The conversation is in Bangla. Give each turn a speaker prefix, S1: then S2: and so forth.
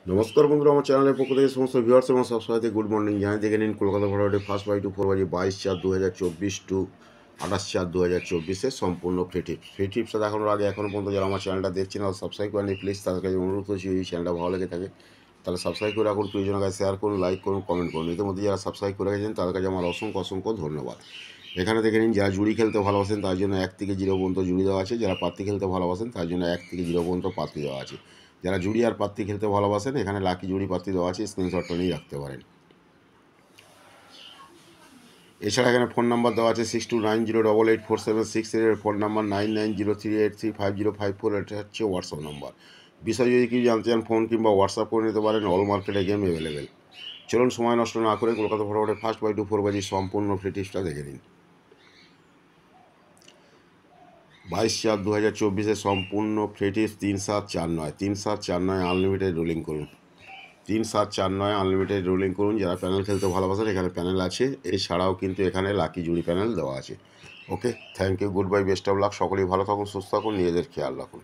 S1: নমস্কার বন্ধুরা, আমার চ্যানেলের পক্ষ থেকে সমস্ত ভিউয়ার্স এবং সাবস্ক্রাইবারদের গুড মর্নিং জানিয়ে দেখে নিন কলকাতা ফরওয়ার্ডে ফার্স্ট বাই টু 4 বাজে 22/4/2024 টু 28/4/2024 সম্পূর্ণ ফ্রি টিপসটা দেখানোর আগে এখনও পর্যন্ত যারা আমার চ্যানেলটা দেখছেন আর সাবস্ক্রাইব করেনি প্লিজ তাদের কাছে অনুরোধ করছি, এই চ্যানেলটা ভালো লেগে থাকে তাহলে সাবস্ক্রাইব করে রাখুন, প্রিয়জনের কাছে শেয়ার করুন, লাইক করুন, কমেন্ট করুন। ইতিমধ্যে যারা সাবস্ক্রাইব করে গেছেন তাদের কাছে আমার অসংখ্য অসংখ্য ধন্যবাদ। এখানে দেখে নিন যারা জুড়ি খেলতে ভালোবাসেন তার জন্য 1 থেকে 0 পর্যন্ত জুড়ি দেওয়া আছে, যারা পাত্তি খেলতে ভালোবাসেন তার জন্য 1 থেকে 0 পর্যন্ত পাত্তি দেওয়া আছে। যারা জুড়ি আর পাত্তি খেলতে ভালোবাসেন এখানে লাকি জুড়ি পাত্তি দেওয়া আছে, স্ক্রিনশটটা নিয়ে রাখতে পারেন। এছাড়া এখানে ফোন নাম্বার দেওয়া আছে 6290884763, এর ফোন নাম্বার 9903835054, এটা হচ্ছে হোয়াটসঅ্যাপ নাম্বার। বিষয় যদি কিছু জানতে চান ফোন কিংবা হোয়াটসঅ্যাপ করে নিতে পারেন, অল মার্কেটে গেম অ্যাভেলেবেল। চলুন সময় নষ্ট না করে কলকাতা ফরওয়ার্ডে ফার্স্ট বাই টু 4 বাজি সম্পূর্ণ ফ্রি টিপসটা দেখে নিন। 22/4/2024 সম্পূর্ণ ফ্রি টিপস 3749 3749 আনলিমিটেড রোলিং করুন। 3749 আনলিমিটেড রোলিং করুন। যারা প্যানেল খেলতে ভালোবাসেন এখানে প্যানেল আছে, এছাড়াও কিন্তু এখানে লাকি জুড়ি প্যানেল দেওয়া আছে। Okay, thank you, good bye, best of luck. সকলেই ভালো থাকুন, সুস্থ থাকুন, নিজেদের খেয়াল রাখুন।